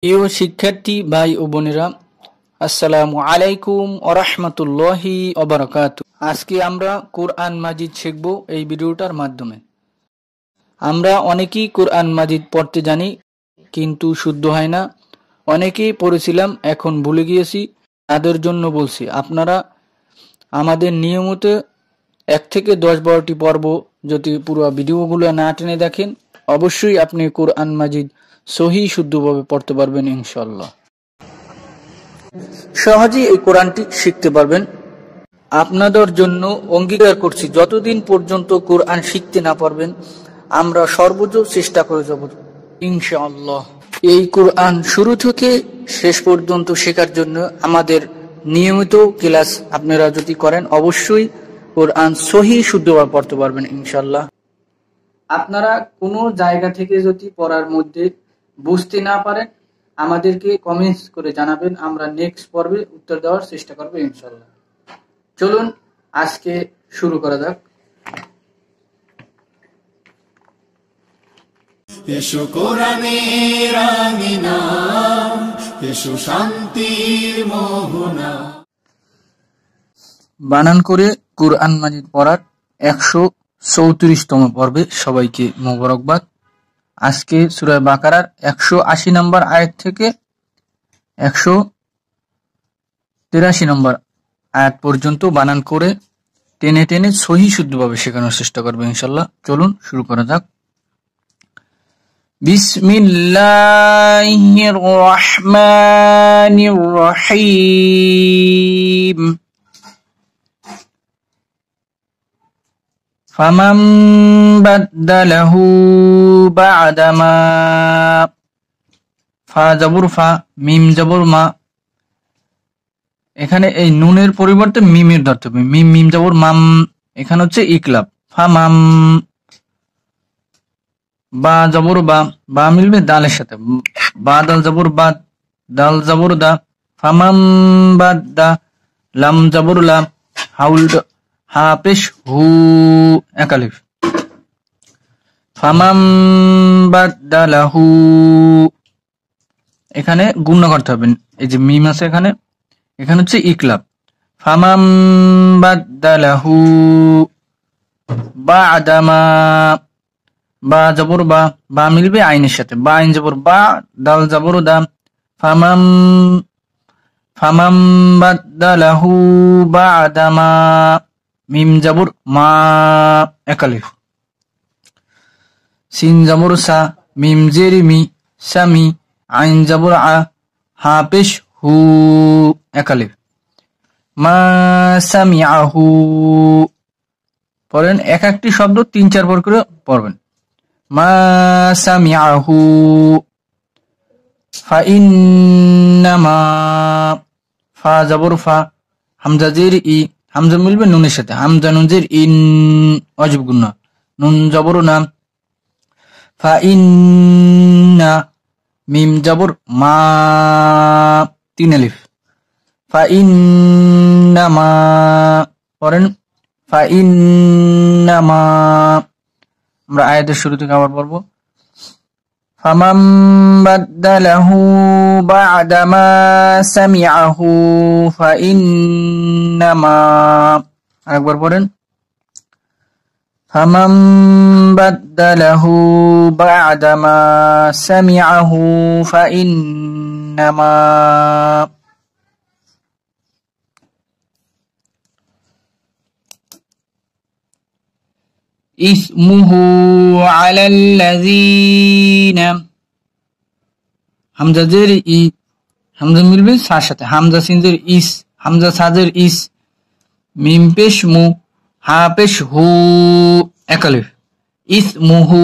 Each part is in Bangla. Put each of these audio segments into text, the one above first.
প্রিয় শিক্ষার্থী ভাই ও বোনেরা, আসসালামু আলাইকুম ওয়া রাহমাতুল্লাহি ওয়া বারাকাতুহু। আজকে আমরা কোরআন মাজিদ শিখব এই ভিডিওটার মাধ্যমে। আমরা অনেকেই কোরআন মাজিদ পড়তে জানি কিন্তু শুদ্ধ হয় না। অনেকেই পড়েছিলাম এখন ভুলে গিয়েছি। তাদের জন্য বলছি, আপনারা আমাদের নিয়মিত 1 থেকে 10-12টি পর্ব যদি পুরো ভিডিওগুলো না টেনে দেখেন, অবশ্যই আপনি কোরআন মাজিদ সহি শুদ্ধভাবে পড়তে পারবেন ইনশাআল্লাহ। সহজেই এই কোরআনটি শিখতে পারবেন। আপনাদের জন্য অঙ্গীকার করছি, যতদিন পর্যন্ত কোরআন শিখতে না পারবেন আমরা সর্বোচ্চ চেষ্টা করে যাব ইনশাআল্লাহ। এই কোরআন শুরু থেকে শেষ পর্যন্ত শেখার জন্য আমাদের নিয়মিত ক্লাস আপনারা যদি করেন অবশ্যই কোরআন সহি শুদ্ধভাবে পড়তে পারবেন ইনশাআল্লাহ। আপনারা কোনো জায়গা থেকে যদি পড়ার মধ্যে বুঝতে না পারেন আমাদেরকে কমেন্টস করে জানাবেন, আমরা নেক্সট পর্বে উত্তর দেওয়ার চেষ্টা করব ইনশাআল্লাহ। চলুন আজকে শুরু করা যাক। এসো কোরআনের আঙিনা, এসো শান্তির মোহনা। বানান করে কোরআন মাজিদ পড়ার 134তম পর্বে সবাইকে মোবারকবাদ। আজকে সূরা বাকারার 180 নম্বর আয়াত থেকে 183 নম্বর আয়াত পর্যন্ত বানান করে টেনে টেনে সহি শুদ্ধভাবে শেখানোর চেষ্টা করবে ইনশাআল্লাহ। চলুন শুরু করা যাক। বিসমিল্লাহির রহমানির রহিম। ফামান বাদদালাহু বা'দামা, ফা জবর ফা, মিম জবর মা। এখানে এই নুনের পরিবর্তে মিমের ধরতে হবে। মিম মিম জবর মাম, এখানে হচ্ছে ইকলাব। ফামাম, বা জবর বা, বা মিলবে দালের সাথে। বা দাল জবর বা, দাল জবর দা। ফামাম বাদদা, লাম জবর লাম, হাউল হা পেশ হু, একালিফ। ফামাম বাদদালাহু, এখানে গুণ করতে হবে। এই যে মিম আছে এখানে, এখানে হচ্ছে ইকলাব। ফামাম বাদদালাহু বা'দামা, বা জবর বা, বা মিলবে আইনের সাথে। বা আইন জবর বা, দাল জবর দা। ফামাম ফামাম বাদদালাহু বা'দামা, মিম জবর মা, একালিফ। সিন জবর সা, মিম জের মি, সামি, আইন জবর আ, হা পেশ হু, একালিফ। মা সামিআহু, পড়েন এক একটি শব্দ 3-4 বার করে পড়বেন। মা সামিআহু। ফাইন্নামা, ফা জবর ফা, হামজা জের ই, হামজা মিলবে নুনের সাথে। হামজা নুন জের ইন, ওয়াজিব গুন্না। নুন জবর না। ফাইন্না, মিম জবর মা, 3 আলিফ। ফাইন্নামা, পড়েন ফাইন্নামা। আমরা আয়াতের শুরু থেকে আবার পড়ব। ফামাম বাদদালাহু বা'দামা সামিআহু ফাইন্নামা, আরেকবার পড়েন। ফামাম বাদদালাহু বা'দামা সামিআহু ফাইন্নামা। ইসমুহু আলাল্লাযীনা, হামজা জের ই, হামজা মিলবে সার সাথে। হামজা সিন জের ইস, হামজা সাজের ইস, মিম পেশ মু, হা পেশ হু, একালিফ। ইসমুহু,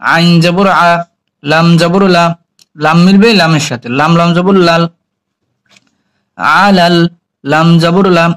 আইন জবর আ, লাম জবর লা, লাম মিলবে লামের সাথে। লাম লাম জবর লাল। আলাল, লাম জবর লাম,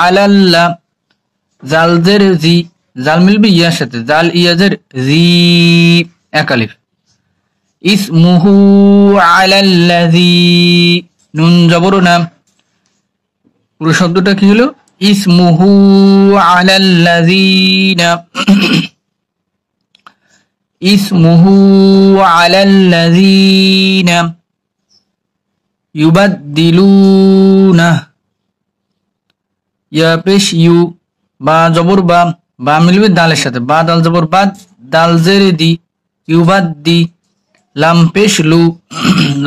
আলাল্লা। জাল জের জি, জাল মিলবে ইয়ার সাথে। জাল ইয়াজের জি, একালিফ। ইসমুহু আলাল্লাযী, নুন জবর না। পুরো শব্দটা কি হলো? ইসমুহু আলাল্লাযীনা। ইসমুহু আলাল্লাযীনা ইউবাদদিলুনা, ইয়া পেশ ইউ, বা জবর বা, বা মিলবে দালের সাথে, বা দাল জবর বাদ, দাল জেরে দি, ইউবাদ্দি, লাম পেশ লু,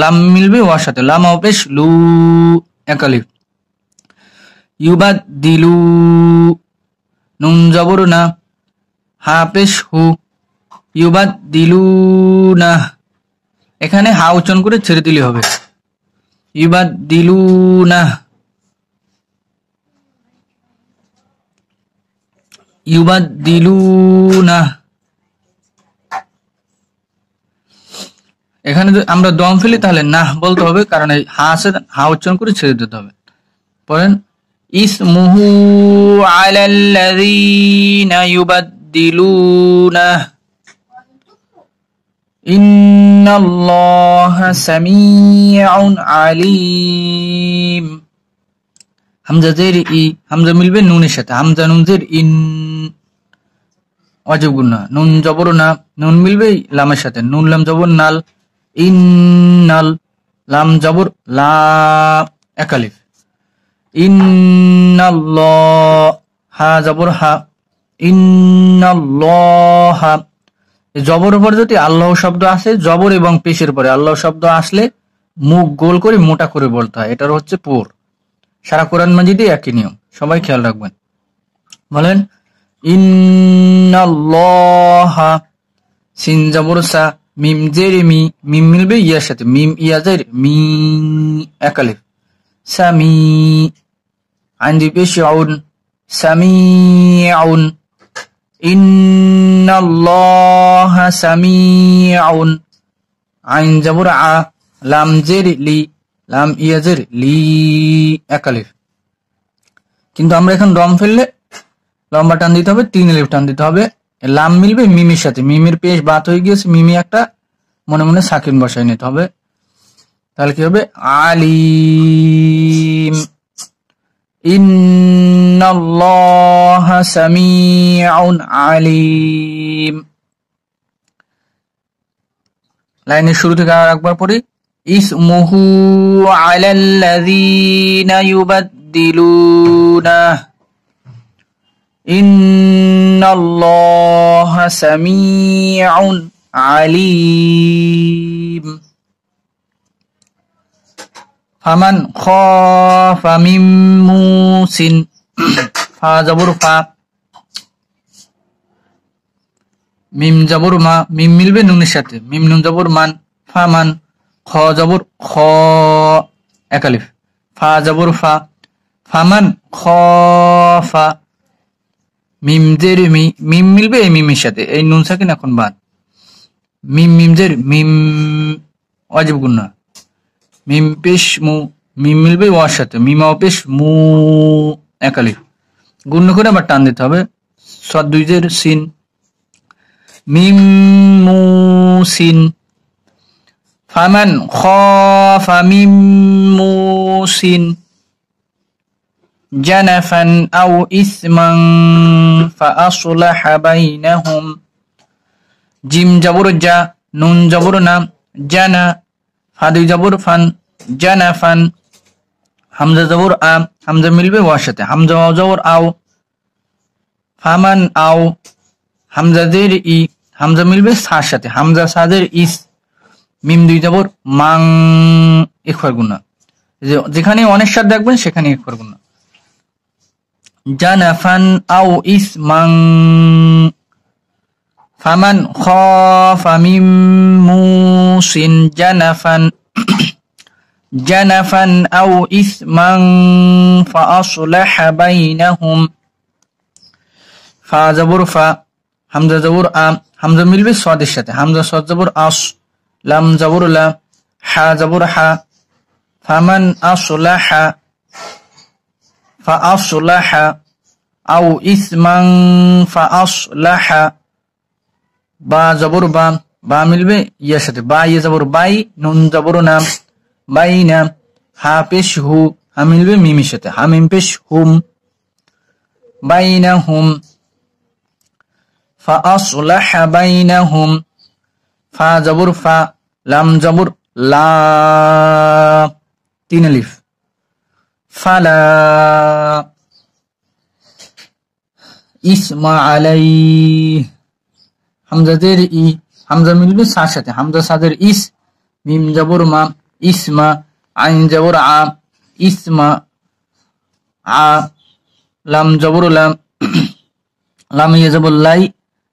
লাম মিলবে ওয়ার সাথে, লাম পেশ লু, এক আলিফ, ইউবাদদিলু, নুন জবর না, হা পেশ হু, ইউবাদদিলুনা, এখানে হা উচ্চারণ করে ছেড়ে দিলে হবে, ইউবাদদিলুনা, ইউবাদদিলুনা। এখানে যদি আমরা দম ফেলি তাহলে না বলতে হবে, কারণ এই হা আছে, হা উচ্চারণ করে ছেড়ে দিতে হবে। পড়েন ইসমুহু আলাল্লাযীনা ইউবাদদিলুনা, ইন্নাল্লাহা সামিউন আলীম। হামজা জের ই, হামজা মিলবে নুনের সাথে, হামজা নুন জের ইন, ওয়াজিব গুন্না, নুন জবর না, নুন মিলবে লামের সাথে, নুন লাম জবর নাল, ইন্নাল, লাম জবর লা, এক আলিফ, ইন্নাল্লাহ, হা জবর হা, ইন্নাল্লাহা, জবর উপর যদি আল্লাহ শব্দ আসে, জবর এবং পেশের পরে আল্লাহ শব্দ আসলে মুখ গোল করে মোটা করে বলতে হয়, এটার হচ্ছে পুর। সারা কোরআন মাজিদে একই নিয়ম, সবাই খেয়াল রাখবেন। বলেন ইন্নাল্লাহা, সিন জবর সা, মিম জের মি, মিম মিলবে ইয়ার সাথে, মিম ইয়া জের মি, এক আলিফ, সামি, আইন দুই পেশ আউন, সামিউন, ইন্নাল্লাহা সামিউন, আইন জবর আ, লাম জের লি, লাম ইয়া জের লি, এক আলিফ। কিন্তু আমরা এখন দম ফেললে লম্বা টান দিতে হবে, 3 আলিফ টান দিতে হবে, লাম মিলবে মিমের সাথে, মিমের পেশ বাত হয়ে গিয়েছে, মিমি একটা মনে মনে সাকিন বসায় নিতে হবে, তাহলে কি হবে আলিম, ইন্নাল্লাহা সামিউন আলিম। লাইনের শুরু থেকে আর একবার পড়ি, ইসমুহু আলাল্লাযীনা ইউবাদদিলুনা, ইন্নাল্লাহা সামিউন আলিম। ফামান খাফা মিন মুসিন, ফা জবর ফা, মিম জবর মা, মিম মিলবে নুনের সাথে, মিম নুন জবর মান, ফামান, খ জবর খ, এক আলিফ, ফা জবর ফা, ফামান খাফা, মিম জের মি, মিম মিলবে এই মিমের সাথে, এই নুন সাকিন এখন বাদ, মিম মিম জের মিম, ওয়াজিব গুন্না, মিম পেশ মু, মিম মিলবে ওয়ার সাথে, মিমা পেশ মু, এক আলিফ, গুণ্য করে আবার টান দিতে হবে, সাদ দুই জের সিন, মিম মুসিন, ফামান খাফা মিন মুসিন জানাফান আও ইসমান ফাআসলাহা বাইনাহুম, জিম জবর জা, নুন জবর না, জানা, ফা দুই জবর ফান, জানাফান, হামজা জবর আ, হামজা মিলবে ওয়ার সাথে, হামজা জবর আও, ফামান আও, হামজা জের ই, হামজা মিলবে সার সাথে, হামজা সাদের ইস, মিম দুই জবর মাং, ইখফার গুন্না, যেখানে অনেক সাথ দেখবেন সেখানে ইখফার গুন্না, জানাফান আও ইসমাং, ফামান খাফা মিন মুসিন জানাফান, জানাফান আও ইসমাং ফাআসলাহা বাইনাহুম, ফা জবর ফা, হামজা জবর আ, হামজা মিলবে সাদের সাথে, হামজা সাদ জবর আস, লাম জবর লা, হা জবর হা, ফামান আসলাহা, ফাআসলাহা, আও ইসমান ফাআসলাহা, বা জবর বা, বা মিলবে ইয়ার সাথে, বা ইয়া জবর বাই, নুন জবর নাম, বাইনা, হা পেশ হু, হা মিলবে মিমের সাথে, হা মিম পেশ হুম, বাইনাহুম, ফাআসলাহা বাইনাহুম, ফা জবর ফা, লাম জবর লা, 3 আলিফ, ফালা। ইসমা আলাই, হামজা জের ই, হামজা মিলবে সার সাথে, হামজা সাদের ইস, মিম জবর মা, ইসমা, আইন জবর আ, ইসমা আ, লাম জবর লাম, লাম ইয়া জবর লাই,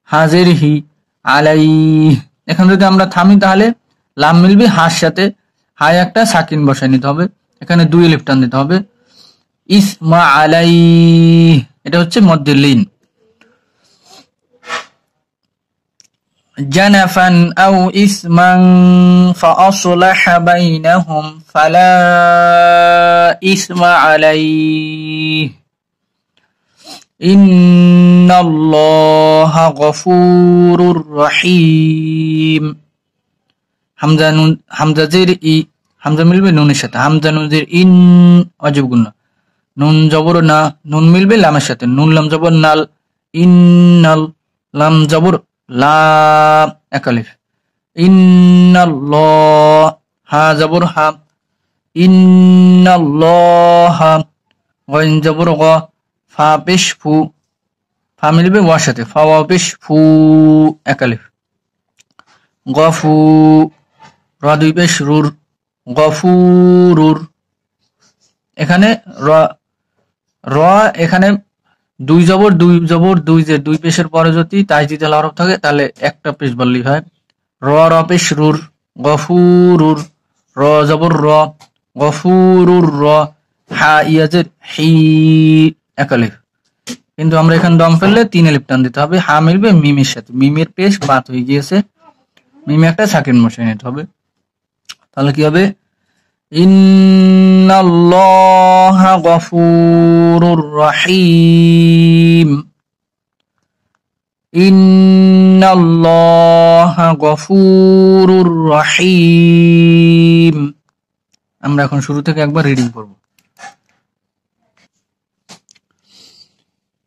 হাজের হি, আলাই। এখন যদি আমরা থামি তাহলে লাম মিলবে হার সাথে, হায় একটা সাকিন বসায় নিতে হবে, এখানে 2 আলিফ টান দিতে হবে। ইসমা আলাই, এটা হচ্ছে মধ্যে লিন। জানাফান আও ইসমান ফাআসলাহা বাইনাহুম ফালা ইসমা আলাইহি ইন্নাল্লাহা গফুরুর রহিম। হামজা নুন, হামজা জের ই, হামজা মিলবে নুনের সাথে, হামজা নুন জের ইন, অজব গুন্না, নুন জবর না, নুন মিলবে লামের সাথে, নুন লাম জবর নাল, ইন্নাল, লাম জবর লা, 1 আলিফ, ইন্নাল্লাহ, হা জবর হা, ইন্নাল্লাহা, গইন জবর গ, ফা পেশ ফু, ফা মিলবে ওয়ার সাথে, ফা ওয়া পেশ ফু, 1 আলিফ, গফু, র 2 পেশ রুর, গফুরুর। এখানে র এখানে 2 জবর 2 জবর 2, যে 2 পেশের পরে যদি তাজদিদ হরফ থাকে তাহলে একটা পেশ বললেই হয়। র পেশ রুর, গফুরুর, র জবর র, গফুরুর র, হা ইয়াজের হি, 1 আলিফ। কিন্তু আমরা এখানে দম ফেললে 3 আলিফ টান দিতে হবে, হা মিলবে মিমের সাথে, মিমের পেশ বাত হয়ে গিয়েছে, মিমে একটা সাকিন বসিয়ে নিতে হবে। তাহলে কি হবে? ইন্নাল্লাহা গফুরুর রহিম, ইন্নাল্লাহা গফুরুর রহিম। আমরা এখন শুরু থেকে একবার রিডিং করব।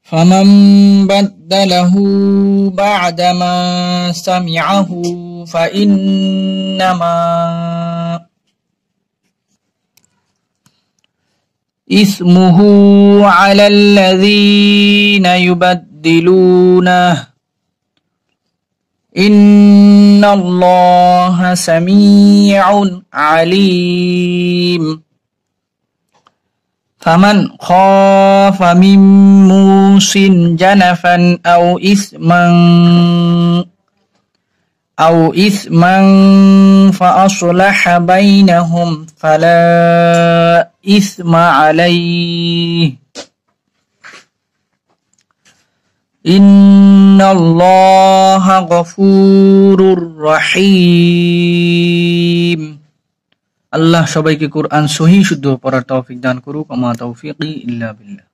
ফামান বাদদালাহু বা'দামা সামি'আহু ফাইন্নামা ইসমুহু আলাল্লাযীনা ইউবাদদিলুনাহু ইন্নাল্লাহা সামিউন আলীম। ফামান খাফা মিন মুসিন জানাফান আও ইসমান ফাআসলাহা বাইনাহুম ফালা ইসমা আলাইহি ইন্নাল্লাহা গফুরুর রহিম। আল্লাহ সবাইকে কোরআন সহিহ শুদ্ধ পড়ার তৌফিক দান করুক। আমা তৌফিকি ইল্লা বিল্লাহ।